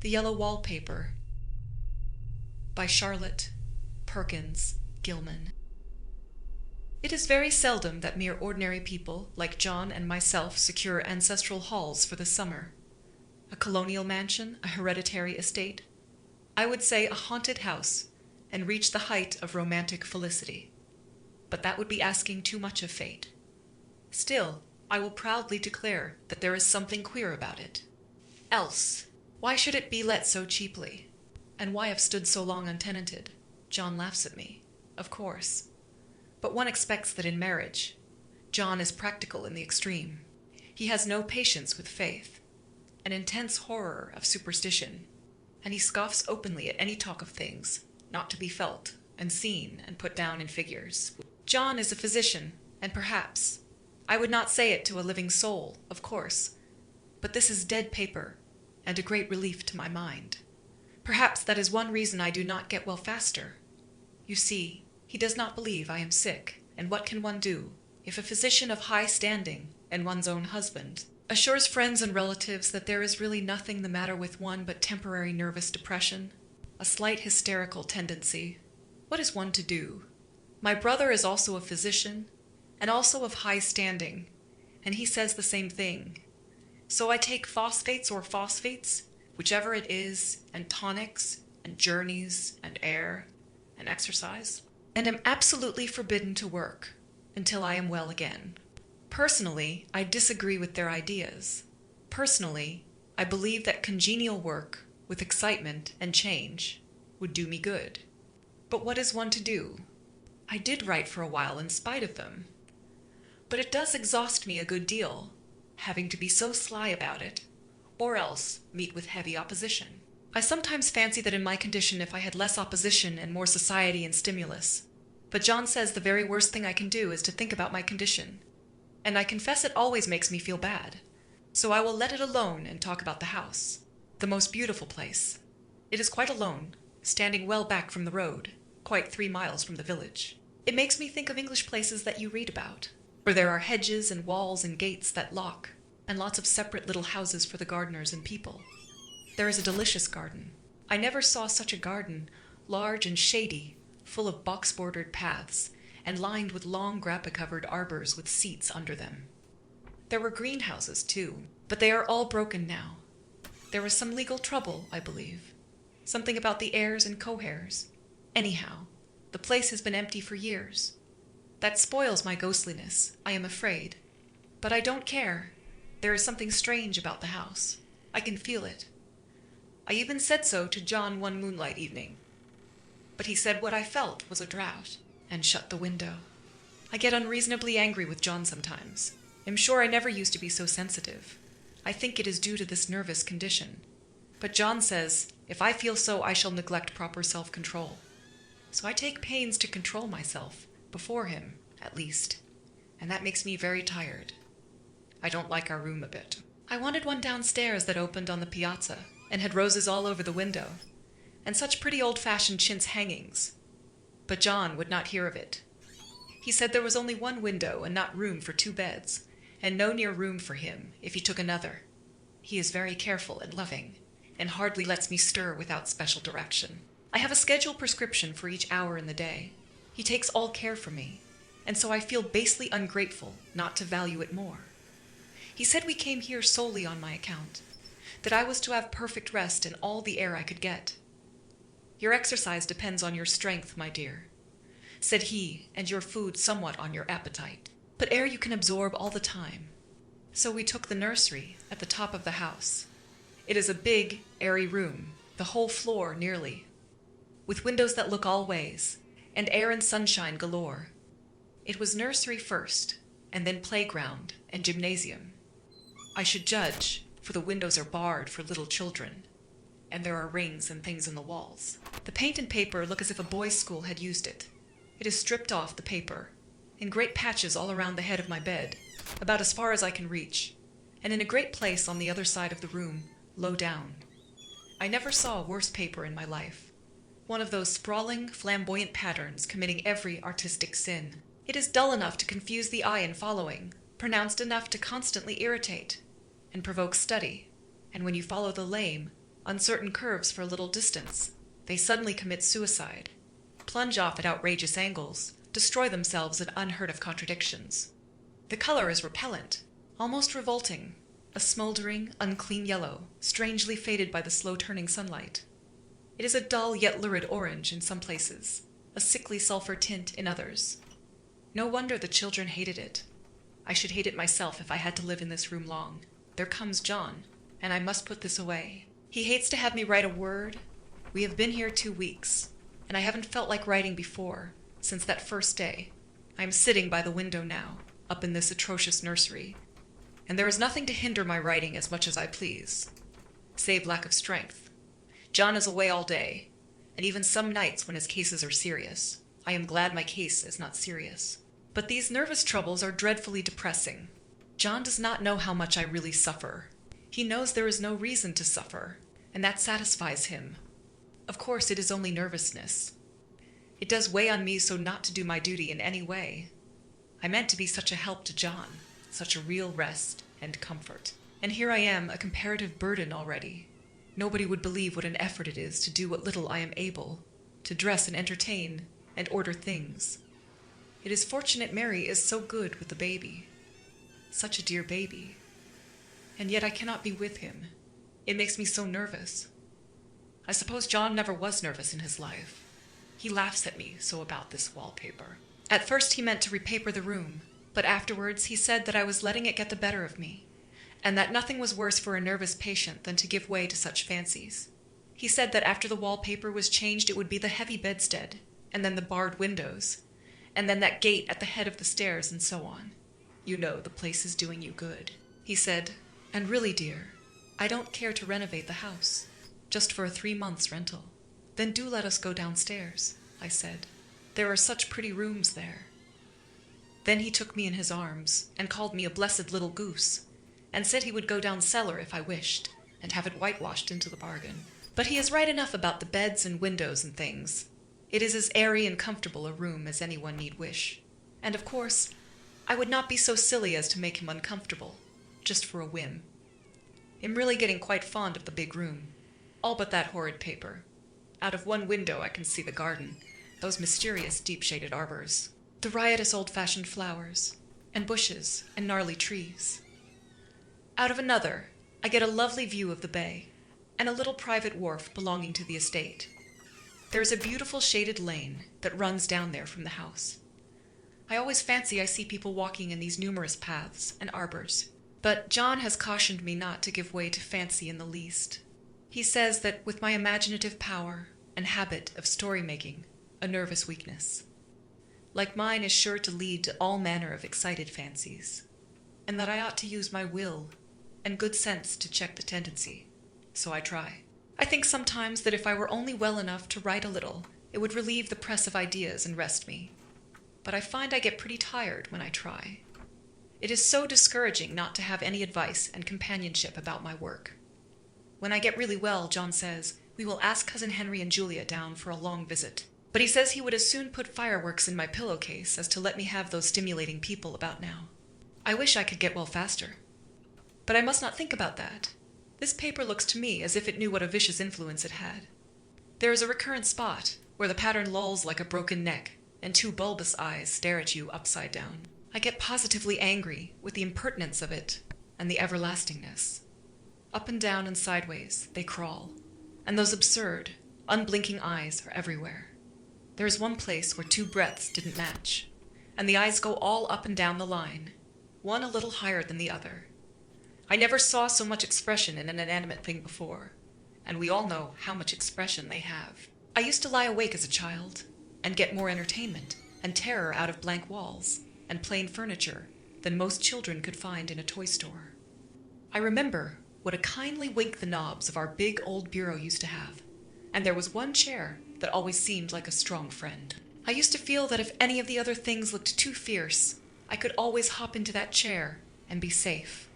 The Yellow Wallpaper by Charlotte Perkins Gilman. It is very seldom that mere ordinary people like John and myself secure ancestral halls for the summer. A colonial mansion, a hereditary estate, I would say a haunted house, and reach the height of romantic felicity. But that would be asking too much of fate. Still, I will proudly declare that there is something queer about it. Else, why should it be let so cheaply? And why have stood so long untenanted? John laughs at me, of course. But one expects that in marriage, John is practical in the extreme. He has no patience with faith, an intense horror of superstition, and he scoffs openly at any talk of things not to be felt and seen and put down in figures. John is a physician, and perhaps, I would not say it to a living soul, of course, but this is dead paper, and a great relief to my mind. Perhaps that is one reason I do not get well faster. You see, he does not believe I am sick, and what can one do if a physician of high standing, and one's own husband, assures friends and relatives that there is really nothing the matter with one but temporary nervous depression, a slight hysterical tendency? What is one to do? My brother is also a physician, and also of high standing, and he says the same thing. So I take phosphates or phosphates, whichever it is, and tonics, and journeys, and air, and exercise, and am absolutely forbidden to work until I am well again. Personally, I disagree with their ideas. Personally, I believe that congenial work with excitement and change would do me good. But what is one to do? I did write for a while in spite of them. But it does exhaust me a good deal, having to be so sly about it, or else meet with heavy opposition. I sometimes fancy that in my condition if I had less opposition and more society and stimulus. But John says the very worst thing I can do is to think about my condition, and I confess it always makes me feel bad. So I will let it alone and talk about the house, the most beautiful place. It is quite alone, standing well back from the road, quite 3 miles from the village. It makes me think of English places that you read about, where there are hedges and walls and gates that lock, and lots of separate little houses for the gardeners and people. There is a delicious garden. I never saw such a garden, large and shady, full of box-bordered paths, and lined with long grappa-covered arbors with seats under them. There were greenhouses, too, but they are all broken now. There was some legal trouble, I believe. Something about the heirs and co-heirs. Anyhow, the place has been empty for years. That spoils my ghostliness, I am afraid. But I don't care. There is something strange about the house. I can feel it. I even said so to John one moonlight evening. But he said what I felt was a draught, and shut the window. I get unreasonably angry with John sometimes. I'm sure I never used to be so sensitive. I think it is due to this nervous condition. But John says, if I feel so, I shall neglect proper self-control. So I take pains to control myself, before him, at least. And that makes me very tired. I don't like our room a bit. I wanted one downstairs that opened on the piazza, and had roses all over the window, and such pretty old-fashioned chintz hangings. But John would not hear of it. He said there was only one window and not room for 2 beds, and no near room for him if he took another. He is very careful and loving, and hardly lets me stir without special direction. I have a scheduled prescription for each hour in the day. He takes all care for me, and so I feel basely ungrateful not to value it more. He said we came here solely on my account, that I was to have perfect rest and all the air I could get. Your exercise depends on your strength, my dear, said he, and your food somewhat on your appetite, but air you can absorb all the time. So we took the nursery at the top of the house. It is a big, airy room, the whole floor nearly, with windows that look all ways, and air and sunshine galore. It was nursery first, and then playground and gymnasium. I should judge, for the windows are barred for little children, and there are rings and things in the walls. The paint and paper look as if a boys' school had used it. It is stripped off the paper, in great patches all around the head of my bed, about as far as I can reach, and in a great place on the other side of the room, low down. I never saw a worse paper in my life. One of those sprawling, flamboyant patterns committing every artistic sin. It is dull enough to confuse the eye in following, pronounced enough to constantly irritate, and provoke study, and when you follow the lame, uncertain curves for a little distance. They suddenly commit suicide, plunge off at outrageous angles, destroy themselves in unheard of contradictions. The color is repellent, almost revolting, a smoldering, unclean yellow, strangely faded by the slow-turning sunlight. It is a dull yet lurid orange in some places, a sickly sulfur tint in others. No wonder the children hated it. I should hate it myself if I had to live in this room long. There comes John, and I must put this away. He hates to have me write a word. We have been here 2 weeks, and I haven't felt like writing before, since that first day. I am sitting by the window now, up in this atrocious nursery, and there is nothing to hinder my writing as much as I please, save lack of strength. John is away all day, and even some nights when his cases are serious. I am glad my case is not serious. But these nervous troubles are dreadfully depressing. John does not know how much I really suffer. He knows there is no reason to suffer, and that satisfies him. Of course, it is only nervousness. It does weigh on me so not to do my duty in any way. I meant to be such a help to John, such a real rest and comfort. And here I am, a comparative burden already. Nobody would believe what an effort it is to do what little I am able, to dress and entertain and order things. It is fortunate Mary is so good with the baby. Such a dear baby. And yet I cannot be with him. It makes me so nervous. I suppose John never was nervous in his life. He laughs at me so about this wallpaper. At first he meant to repaper the room, but afterwards he said that I was letting it get the better of me, and that nothing was worse for a nervous patient than to give way to such fancies. He said that after the wallpaper was changed it would be the heavy bedstead, and then the barred windows, and then that gate at the head of the stairs, and so on. You know, the place is doing you good. He said, and really, dear, I don't care to renovate the house, just for a 3 months rental. Then do let us go downstairs, I said. There are such pretty rooms there. Then he took me in his arms, and called me a blessed little goose, and said he would go down cellar if I wished, and have it whitewashed into the bargain. But he is right enough about the beds and windows and things. It is as airy and comfortable a room as anyone need wish. And of course, I would not be so silly as to make him uncomfortable, just for a whim. I'm really getting quite fond of the big room, all but that horrid paper. Out of one window I can see the garden, those mysterious deep-shaded arbors, the riotous old-fashioned flowers, and bushes and gnarly trees. Out of another, I get a lovely view of the bay, and a little private wharf belonging to the estate. There is a beautiful shaded lane that runs down there from the house. I always fancy I see people walking in these numerous paths and arbors, but John has cautioned me not to give way to fancy in the least. He says that with my imaginative power and habit of story-making, a nervous weakness, like mine, is sure to lead to all manner of excited fancies, and that I ought to use my will and good sense to check the tendency. So I try. I think sometimes that if I were only well enough to write a little, it would relieve the press of ideas and rest me. But I find I get pretty tired when I try. It is so discouraging not to have any advice and companionship about my work. When I get really well, John says, we will ask Cousin Henry and Julia down for a long visit. But he says he would as soon put fireworks in my pillowcase as to let me have those stimulating people about now. I wish I could get well faster. But I must not think about that. This paper looks to me as if it knew what a vicious influence it had. There is a recurrent spot where the pattern lolls like a broken neck, and 2 bulbous eyes stare at you upside down. I get positively angry with the impertinence of it and the everlastingness. Up and down and sideways they crawl, and those absurd, unblinking eyes are everywhere. There is one place where 2 breadths didn't match, and the eyes go all up and down the line, one a little higher than the other. I never saw so much expression in an inanimate thing before, and we all know how much expression they have. I used to lie awake as a child, and get more entertainment and terror out of blank walls and plain furniture than most children could find in a toy store. I remember what a kindly wink the knobs of our big old bureau used to have, and there was one chair that always seemed like a strong friend. I used to feel that if any of the other things looked too fierce, I could always hop into that chair and be safe.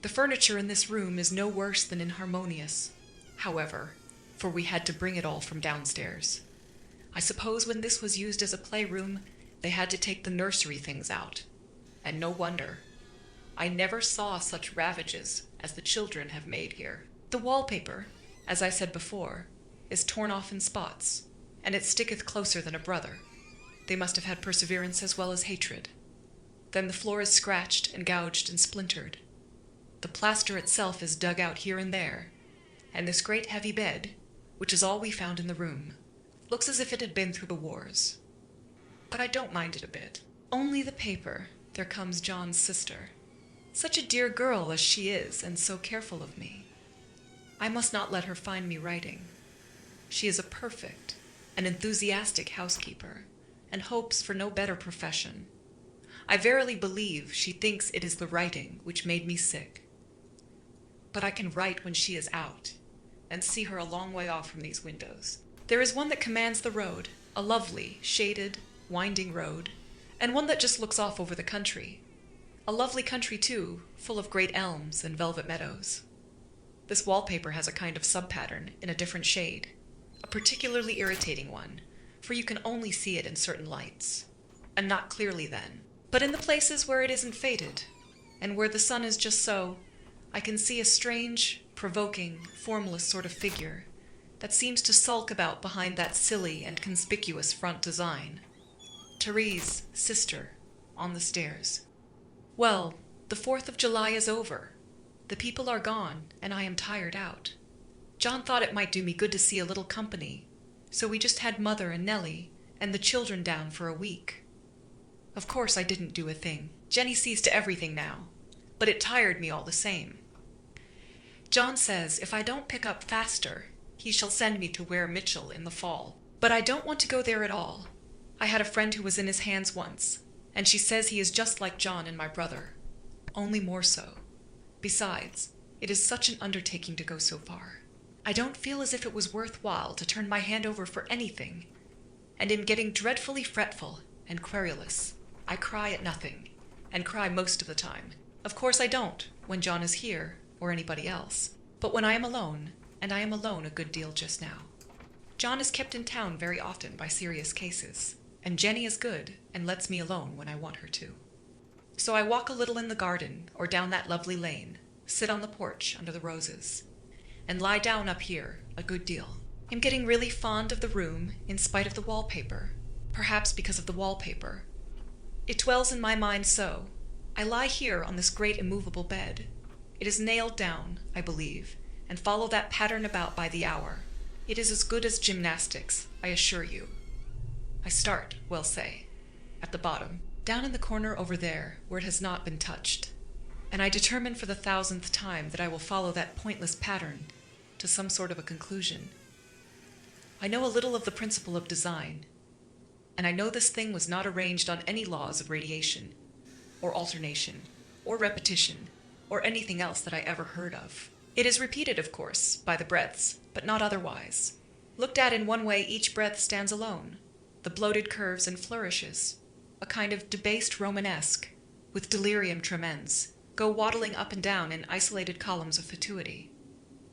The furniture in this room is no worse than inharmonious, however, for we had to bring it all from downstairs. I suppose when this was used as a playroom, they had to take the nursery things out, and no wonder. I never saw such ravages as the children have made here. The wallpaper, as I said before, is torn off in spots, and it sticketh closer than a brother. They must have had perseverance as well as hatred. Then the floor is scratched and gouged and splintered. The plaster itself is dug out here and there, and this great heavy bed, which is all we found in the room, looks as if it had been through the wars. But I don't mind it a bit. Only the paper. There comes John's sister. Such a dear girl as she is, and so careful of me. I must not let her find me writing. She is a perfect, an enthusiastic housekeeper, and hopes for no better profession. I verily believe she thinks it is the writing which made me sick. But I can write when she is out, and see her a long way off from these windows. There is one that commands the road, a lovely, shaded, winding road, and one that just looks off over the country. A lovely country, too, full of great elms and velvet meadows. This wallpaper has a kind of sub-pattern in a different shade, a particularly irritating one, for you can only see it in certain lights, and not clearly then. But in the places where it isn't faded, and where the sun is just so, I can see a strange, provoking, formless sort of figure that seems to sulk about behind that silly and conspicuous front design. Therese, sister, on the stairs. Well, the 4th of July is over. The people are gone, and I am tired out. John thought it might do me good to see a little company, so we just had Mother and Nellie and the children down for a week. Of course I didn't do a thing. Jenny sees to everything now, but it tired me all the same. John says if I don't pick up faster, he shall send me to Ware Mitchell in the fall. But I don't want to go there at all. I had a friend who was in his hands once, and she says he is just like John and my brother, only more so. Besides, it is such an undertaking to go so far. I don't feel as if it was worthwhile to turn my hand over for anything, and am getting dreadfully fretful and querulous. I cry at nothing, and cry most of the time. Of course I don't, when John is here, or anybody else, but when I am alone, and I am alone a good deal just now. John is kept in town very often by serious cases, and Jenny is good and lets me alone when I want her to. So I walk a little in the garden or down that lovely lane, sit on the porch under the roses, and lie down up here a good deal. I'm getting really fond of the room in spite of the wallpaper, perhaps because of the wallpaper. It dwells in my mind so. I lie here on this great immovable bed. It is nailed down, I believe, and follow that pattern about by the hour. It is as good as gymnastics, I assure you. I start, we'll say, at the bottom, down in the corner over there where it has not been touched, and I determine for the 1000th time that I will follow that pointless pattern to some sort of a conclusion. I know a little of the principle of design, and I know this thing was not arranged on any laws of radiation, or alternation, or repetition, or anything else that I ever heard of. It is repeated, of course, by the breadths, but not otherwise. Looked at in one way, each breadth stands alone. The bloated curves and flourishes, a kind of debased Romanesque, with delirium tremens, go waddling up and down in isolated columns of fatuity.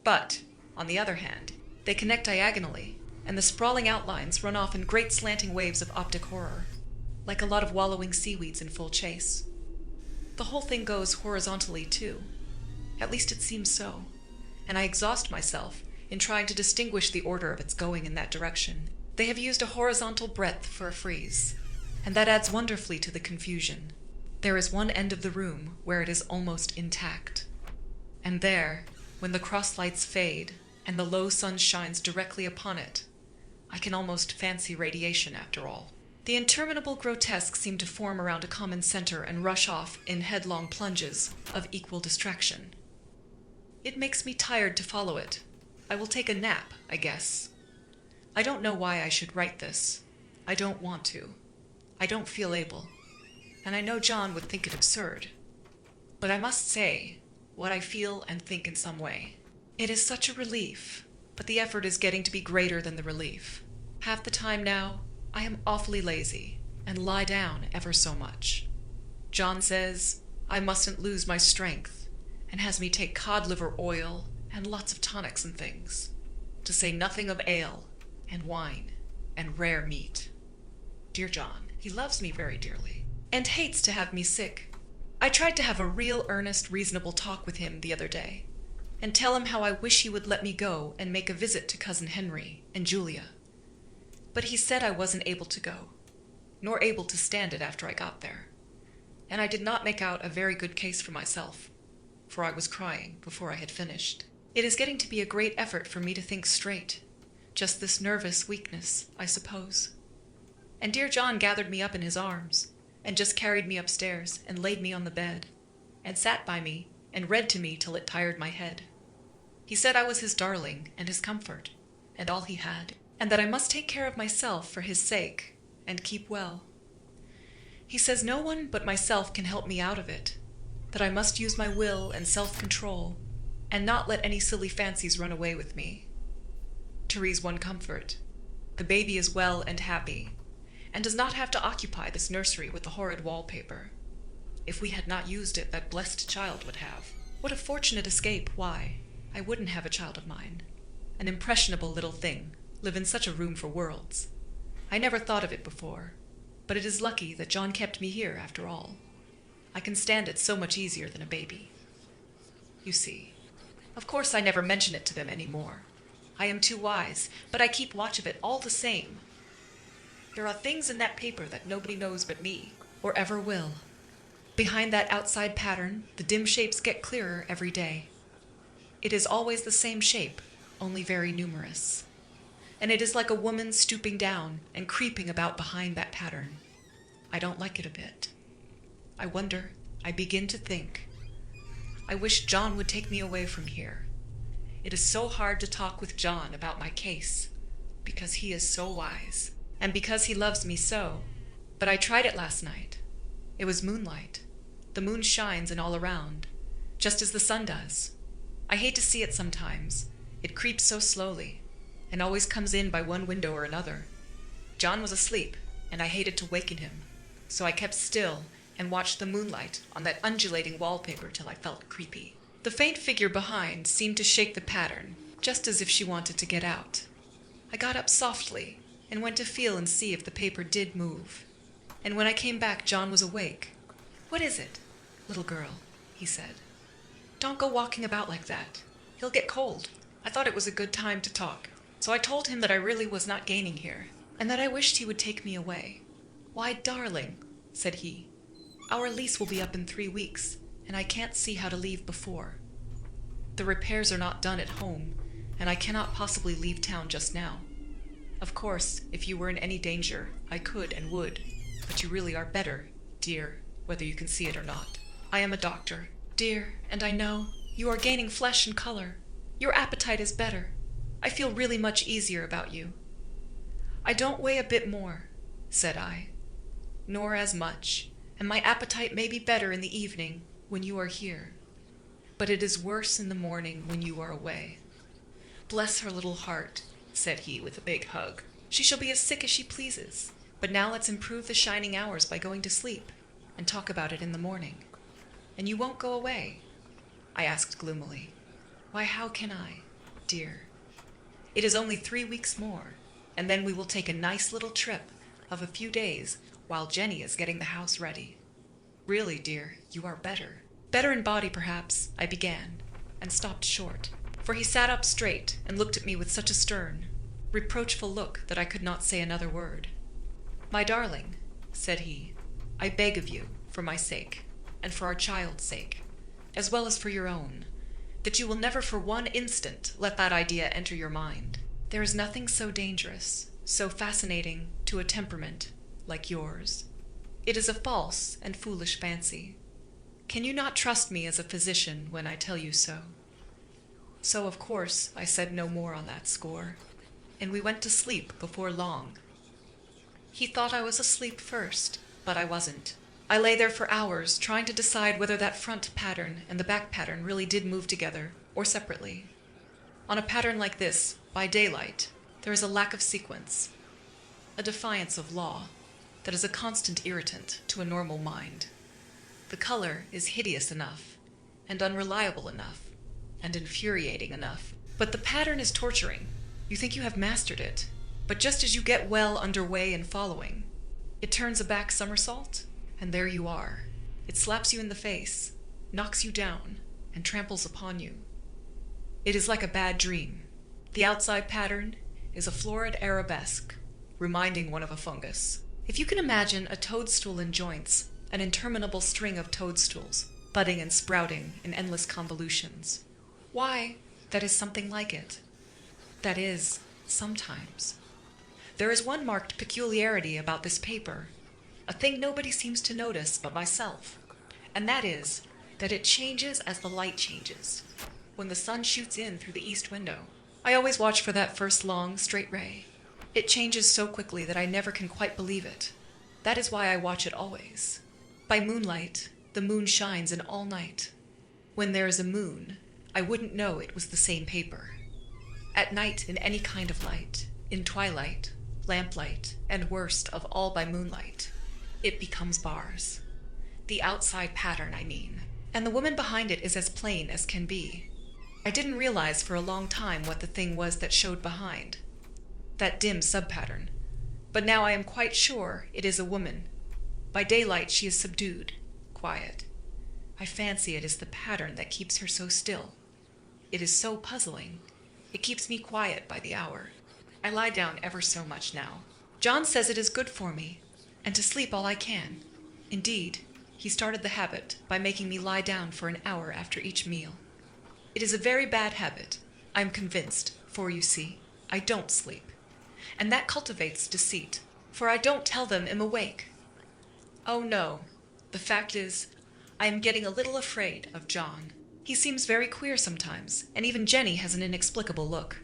But, on the other hand, they connect diagonally, and the sprawling outlines run off in great slanting waves of optic horror, like a lot of wallowing seaweeds in full chase. The whole thing goes horizontally, too. At least it seems so, and I exhaust myself in trying to distinguish the order of its going in that direction. They have used a horizontal breadth for a frieze, and that adds wonderfully to the confusion. There is one end of the room where it is almost intact, and there, when the cross lights fade and the low sun shines directly upon it, I can almost fancy radiation after all. The interminable grotesques seem to form around a common center and rush off in headlong plunges of equal distraction. It makes me tired to follow it. I will take a nap, I guess. I don't know why I should write this. I don't want to. I don't feel able. And I know John would think it absurd. But I must say what I feel and think in some way. It is such a relief, but the effort is getting to be greater than the relief. Half the time now, I am awfully lazy and lie down ever so much. John says I mustn't lose my strength, and has me take cod liver oil and lots of tonics and things, to say nothing of ale and wine and rare meat. Dear John, he loves me very dearly, and hates to have me sick. I tried to have a real earnest, reasonable talk with him the other day, and tell him how I wish he would let me go and make a visit to Cousin Henry and Julia. But he said I wasn't able to go, nor able to stand it after I got there, and I did not make out a very good case for myself, for I was crying before I had finished. It is getting to be a great effort for me to think straight, just this nervous weakness, I suppose. And dear John gathered me up in his arms, and just carried me upstairs and laid me on the bed, and sat by me and read to me till it tired my head. He said I was his darling and his comfort, and all he had, and that I must take care of myself for his sake, and keep well. He says no one but myself can help me out of it, that I must use my will and self-control, and not let any silly fancies run away with me. Therese one comfort. The baby is well and happy, and does not have to occupy this nursery with the horrid wallpaper. If we had not used it, that blessed child would have. What a fortunate escape, why, I wouldn't have a child of mine. An impressionable little thing, live in such a room for worlds. I never thought of it before, but it is lucky that John kept me here after all. I can stand it so much easier than a baby. You see, of course I never mention it to them any more. I am too wise, but I keep watch of it all the same. There are things in that paper that nobody knows but me, or ever will. Behind that outside pattern, the dim shapes get clearer every day. It is always the same shape, only very numerous. And it is like a woman stooping down and creeping about behind that pattern. I don't like it a bit. I wonder, I begin to think. I wish John would take me away from here. It is so hard to talk with John about my case, because he is so wise, and because he loves me so. But I tried it last night. It was moonlight. The moon shines and all around, just as the sun does. I hate to see it sometimes. It creeps so slowly, and always comes in by one window or another. John was asleep, and I hated to waken him, so I kept still and watched the moonlight on that undulating wallpaper till I felt creepy. The faint figure behind seemed to shake the pattern, just as if she wanted to get out. I got up softly and went to feel and see if the paper did move. And when I came back, John was awake. "What is it, little girl?" he said. "Don't go walking about like that. He'll get cold." I thought it was a good time to talk, so I told him that I really was not gaining here, and that I wished he would take me away. "Why, darling," said he, "our lease will be up in 3 weeks, and I can't see how to leave before. The repairs are not done at home, and I cannot possibly leave town just now. Of course, if you were in any danger, I could and would, but you really are better, dear, whether you can see it or not. I am a doctor, dear, and I know you are gaining flesh and color. Your appetite is better. I feel really much easier about you." "I don't weigh a bit more," said I, "nor as much, and my appetite may be better in the evening when you are here, but it is worse in the morning when you are away." "Bless her little heart," said he with a big hug. "She shall be as sick as she pleases, but now let's improve the shining hours by going to sleep, and talk about it in the morning. And you won't go away?" I asked gloomily. "Why, how can I, dear? It is only 3 weeks more, and then we will take a nice little trip of a few days while Jenny is getting the house ready. Really, dear, you are better." "Better in body, perhaps," I began, and stopped short, for he sat up straight and looked at me with such a stern, reproachful look that I could not say another word. "My darling," said he, "I beg of you, for my sake, and for our child's sake, as well as for your own, that you will never for one instant let that idea enter your mind. There is nothing so dangerous, so fascinating to a temperament like yours. It is a false and foolish fancy. Can you not trust me as a physician when I tell you so?" So, of course, I said no more on that score, and we went to sleep before long. He thought I was asleep first, but I wasn't. I lay there for hours trying to decide whether that front pattern and the back pattern really did move together or separately. On a pattern like this, by daylight, there is a lack of sequence, a defiance of law that is a constant irritant to a normal mind. The color is hideous enough, and unreliable enough, and infuriating enough, but the pattern is torturing. You think you have mastered it, but just as you get well underway in following, it turns a back somersault, and there you are. It slaps you in the face, knocks you down, and tramples upon you. It is like a bad dream. The outside pattern is a florid arabesque, reminding one of a fungus. If you can imagine a toadstool in joints, an interminable string of toadstools, budding and sprouting in endless convolutions, why, that is something like it. That is, sometimes. There is one marked peculiarity about this paper, a thing nobody seems to notice but myself, and that is that it changes as the light changes. When the sun shoots in through the east window, I always watch for that first long, straight ray. It changes so quickly that I never can quite believe it. That is why I watch it always. By moonlight, the moon shines in all night. When there is a moon, I wouldn't know it was the same paper. At night, in any kind of light, in twilight, lamplight, and worst of all by moonlight, it becomes bars. The outside pattern, I mean. And the woman behind it is as plain as can be. I didn't realize for a long time what the thing was that showed behind, that dim sub-pattern. But now I am quite sure it is a woman. By daylight she is subdued, quiet. I fancy it is the pattern that keeps her so still. It is so puzzling. It keeps me quiet by the hour. I lie down ever so much now. John says it is good for me, and to sleep all I can. Indeed, he started the habit by making me lie down for an hour after each meal. It is a very bad habit, I am convinced, for you see, I don't sleep. And that cultivates deceit, for I don't tell them I'm awake. Oh no, the fact is, I am getting a little afraid of John. He seems very queer sometimes, and even Jenny has an inexplicable look.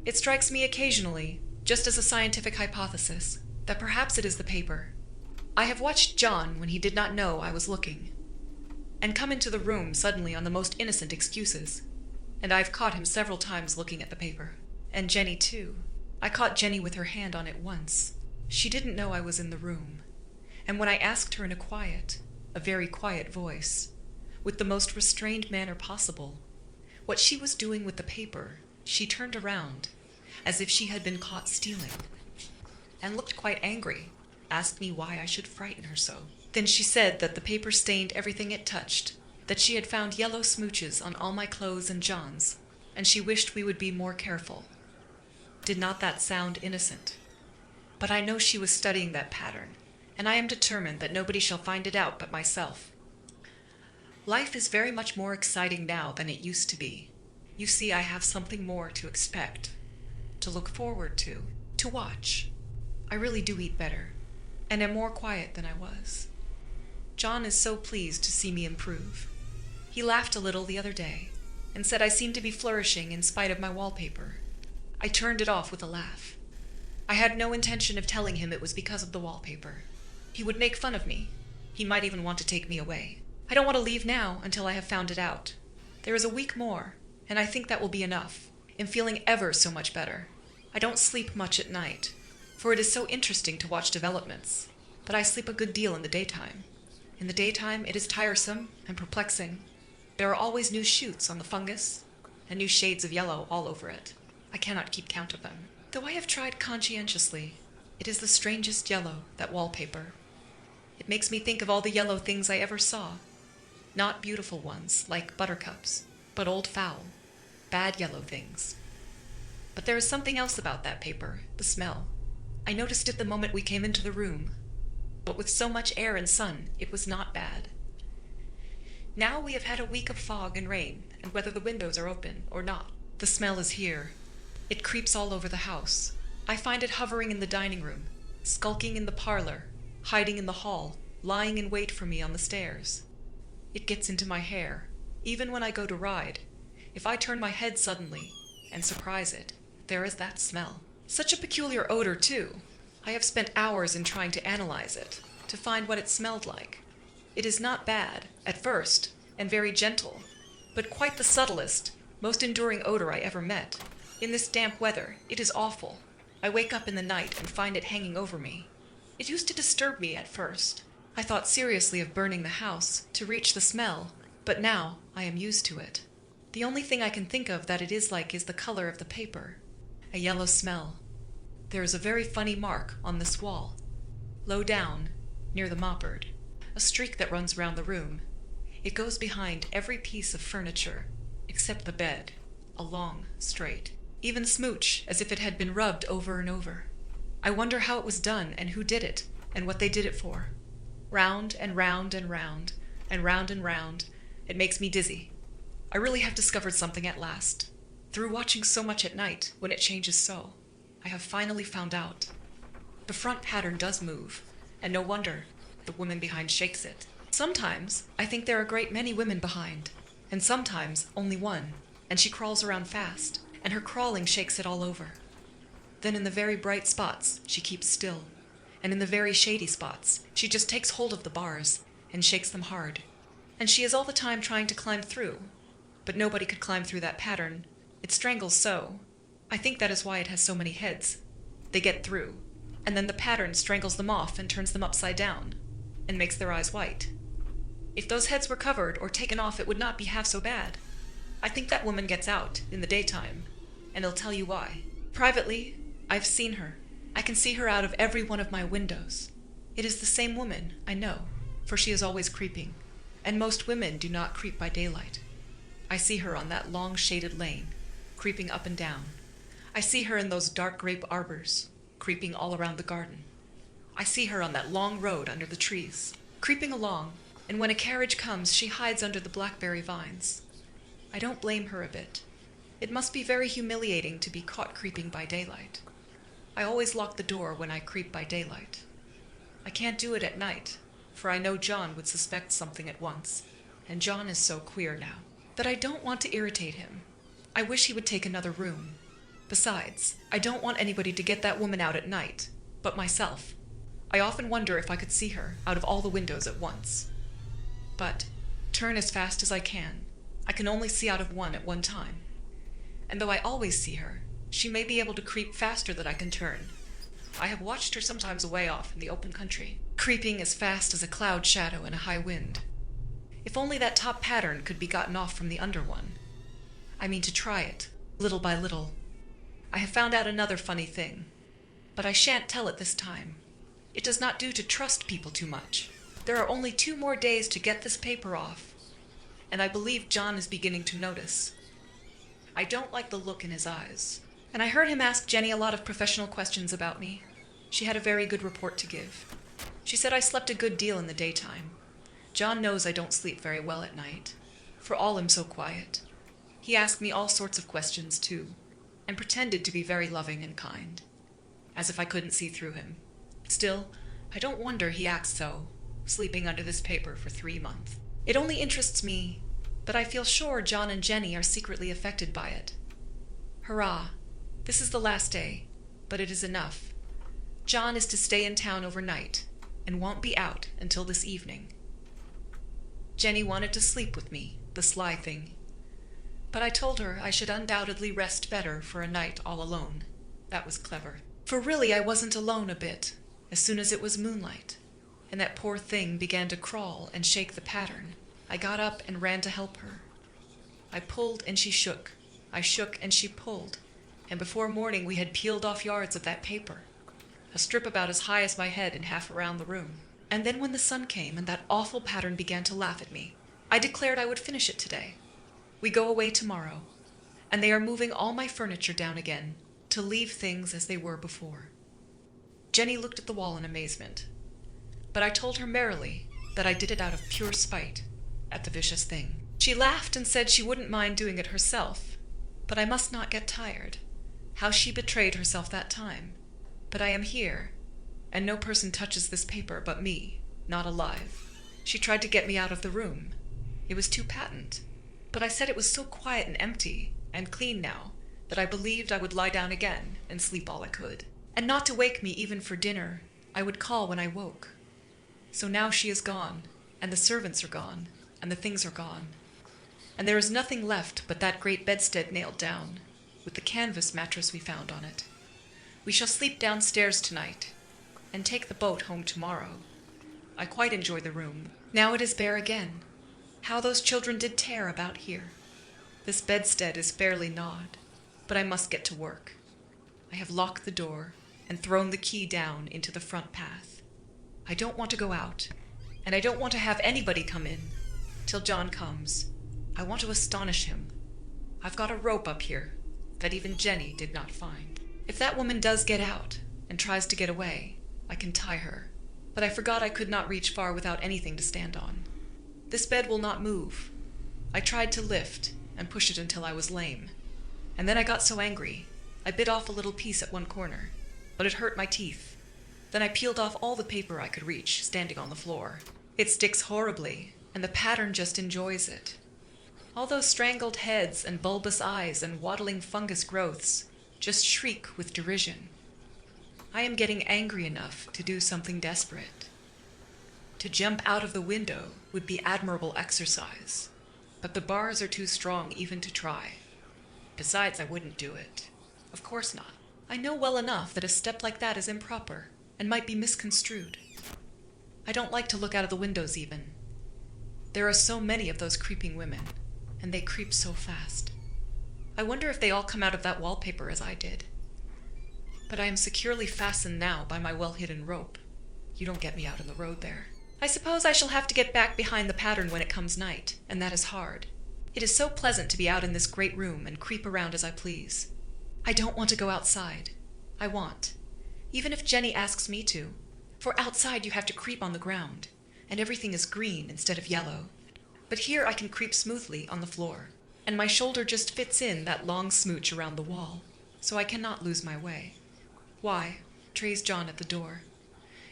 It strikes me occasionally, just as a scientific hypothesis, that perhaps it is the paper. I have watched John when he did not know I was looking, and come into the room suddenly on the most innocent excuses, and I've caught him several times looking at the paper. And Jenny too. I caught Jenny with her hand on it once. She didn't know I was in the room, and when I asked her in a very quiet voice, with the most restrained manner possible, what she was doing with the paper, she turned around, as if she had been caught stealing, and looked quite angry, asked me why I should frighten her so. Then she said that the paper stained everything it touched, that she had found yellow smooches on all my clothes and John's, and she wished we would be more careful. Did not that sound innocent? But I know she was studying that pattern, and I am determined that nobody shall find it out but myself. Life is very much more exciting now than it used to be. You see, I have something more to expect, to look forward to watch. I really do eat better, and am more quiet than I was. John is so pleased to see me improve. He laughed a little the other day, and said I seemed to be flourishing in spite of my wallpaper. I turned it off with a laugh. I had no intention of telling him it was because of the wallpaper. He would make fun of me. He might even want to take me away. I don't want to leave now until I have found it out. There is a week more, and I think that will be enough. I'm feeling ever so much better. I don't sleep much at night, for it is so interesting to watch developments, but I sleep a good deal in the daytime. In the daytime it is tiresome and perplexing. There are always new shoots on the fungus, and new shades of yellow all over it. I cannot keep count of them. Though I have tried conscientiously, it is the strangest yellow, that wallpaper. It makes me think of all the yellow things I ever saw. Not beautiful ones, like buttercups, but old foul, bad yellow things. But there is something else about that paper, the smell. I noticed it the moment we came into the room, but with so much air and sun, it was not bad. Now we have had a week of fog and rain, and whether the windows are open or not, the smell is here. It creeps all over the house. I find it hovering in the dining room, skulking in the parlor, hiding in the hall, lying in wait for me on the stairs. It gets into my hair, even when I go to ride. If I turn my head suddenly and surprise it, there is that smell. Such a peculiar odor, too. I have spent hours in trying to analyze it, to find what it smelled like. It is not bad, at first, and very gentle, but quite the subtlest, most enduring odor I ever met. In this damp weather, it is awful. I wake up in the night and find it hanging over me. It used to disturb me at first. I thought seriously of burning the house to reach the smell, but now I am used to it. The only thing I can think of that it is like is the color of the paper. A yellow smell. There is a very funny mark on this wall, low down, near the mopboard, a streak that runs round the room. It goes behind every piece of furniture, except the bed. a long straight, even smooch, as if it had been rubbed over and over. I wonder how it was done, and who did it, and what they did it for. Round and round and round, and round and round. It makes me dizzy. I really have discovered something at last. Through watching so much at night, when it changes so, I have finally found out. The front pattern does move, and no wonder the woman behind shakes it. Sometimes I think there are a great many women behind, and sometimes only one, and she crawls around fast, and her crawling shakes it all over. Then in the very bright spots, she keeps still, and in the very shady spots, she just takes hold of the bars and shakes them hard. And she is all the time trying to climb through, but nobody could climb through that pattern. It strangles so. I think that is why it has so many heads. They get through, and then the pattern strangles them off and turns them upside down, and makes their eyes white. If those heads were covered or taken off, it would not be half so bad. I think that woman gets out in the daytime, and I'll tell you why. Privately, I've seen her. I can see her out of every one of my windows. It is the same woman, I know, for she is always creeping, and most women do not creep by daylight. I see her on that long shaded lane, creeping up and down. I see her in those dark grape arbors, creeping all around the garden. I see her on that long road under the trees, creeping along, and when a carriage comes, she hides under the blackberry vines. I don't blame her a bit. It must be very humiliating to be caught creeping by daylight. I always lock the door when I creep by daylight. I can't do it at night, for I know John would suspect something at once, and John is so queer now that I don't want to irritate him. I wish he would take another room. Besides, I don't want anybody to get that woman out at night, but myself. I often wonder if I could see her out of all the windows at once. But, turn as fast as I can only see out of one at one time. And though I always see her, she may be able to creep faster than I can turn. I have watched her sometimes away off in the open country, creeping as fast as a cloud shadow in a high wind. If only that top pattern could be gotten off from the under one. I mean to try it, little by little. I have found out another funny thing, but I shan't tell it this time. It does not do to trust people too much. There are only 2 more days to get this paper off, and I believe John is beginning to notice. I don't like the look in his eyes, and I heard him ask Jenny a lot of professional questions about me. She had a very good report to give. She said I slept a good deal in the daytime. John knows I don't sleep very well at night, for all am so quiet. He asked me all sorts of questions, too, and pretended to be very loving and kind, as if I couldn't see through him. Still, I don't wonder he acts so, sleeping under this paper for 3 months. It only interests me, but I feel sure John and Jenny are secretly affected by it. Hurrah! This is the last day, but it is enough. John is to stay in town overnight, and won't be out until this evening. Jenny wanted to sleep with me, the sly thing. But I told her I should undoubtedly rest better for a night all alone. That was clever. For really I wasn't alone a bit, as soon as it was moonlight, and that poor thing began to crawl and shake the pattern. I got up and ran to help her. I pulled and she shook. I shook and she pulled, and before morning we had peeled off yards of that paper, a strip about as high as my head and half around the room. And then when the sun came and that awful pattern began to laugh at me, I declared I would finish it today. We go away tomorrow, and they are moving all my furniture down again to leave things as they were before. Jenny looked at the wall in amazement, but I told her merrily that I did it out of pure spite at the vicious thing. She laughed and said she wouldn't mind doing it herself, but I must not get tired. How she betrayed herself that time. But I am here, and no person touches this paper but me, not alive. She tried to get me out of the room. It was too patent. But I said it was so quiet and empty and clean now that I believed I would lie down again and sleep all I could. And not to wake me even for dinner, I would call when I woke. So now she is gone, and the servants are gone, and the things are gone. And there is nothing left but that great bedstead nailed down, with the canvas mattress we found on it. We shall sleep downstairs tonight, and take the boat home tomorrow. I quite enjoy the room. Now it is bare again. How those children did tear about here. This bedstead is fairly gnawed, but I must get to work. I have locked the door and thrown the key down into the front path. I don't want to go out, and I don't want to have anybody come in till John comes. I want to astonish him. I've got a rope up here that even Jenny did not find. If that woman does get out and tries to get away, I can tie her. But I forgot I could not reach far without anything to stand on. This bed will not move. I tried to lift and push it until I was lame. And then I got so angry, I bit off a little piece at one corner, but it hurt my teeth. Then I peeled off all the paper I could reach, standing on the floor. It sticks horribly, and the pattern just enjoys it. All those strangled heads and bulbous eyes and waddling fungus growths just shriek with derision. I am getting angry enough to do something desperate. To jump out of the window would be admirable exercise, but the bars are too strong even to try. Besides, I wouldn't do it. Of course not. I know well enough that a step like that is improper and might be misconstrued. I don't like to look out of the windows even. There are so many of those creeping women, and they creep so fast. I wonder if they all come out of that wallpaper as I did. But I am securely fastened now by my well-hidden rope. You don't get me out in the road there. I suppose I shall have to get back behind the pattern when it comes night, and that is hard. It is so pleasant to be out in this great room and creep around as I please. I don't want to go outside. I want, even if Jenny asks me to, for outside you have to creep on the ground, and everything is green instead of yellow. But here I can creep smoothly on the floor, and my shoulder just fits in that long smooch around the wall, so I cannot lose my way. Why? Trays John at the door.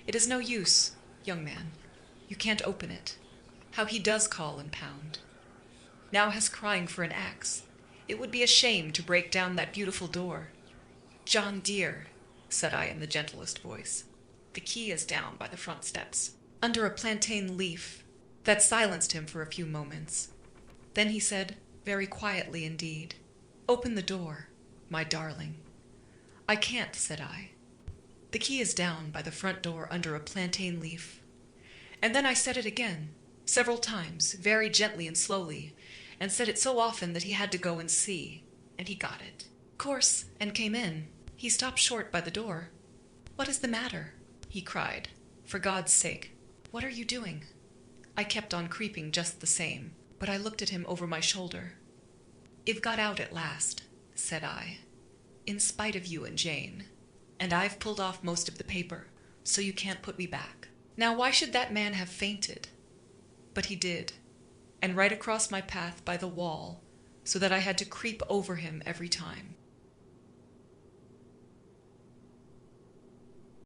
It is no use, young man. You can't open it. How he does call and pound. Now has crying for an axe. It would be a shame to break down that beautiful door. John dear, said I in the gentlest voice. The key is down by the front steps, under a plantain leaf. That silenced him for a few moments. Then he said, very quietly indeed, open the door, my darling. I can't, said I. The key is down by the front door under a plantain leaf. And then I said it again, several times, very gently and slowly, and said it so often that he had to go and see, and he got it. Of course, and came in. He stopped short by the door. What is the matter? He cried. For God's sake, what are you doing? I kept on creeping just the same, but I looked at him over my shoulder. I've got out at last, said I, in spite of you and Jane, and I've pulled off most of the paper, so you can't put me back. Now why should that man have fainted? But he did, and right across my path by the wall, so that I had to creep over him every time.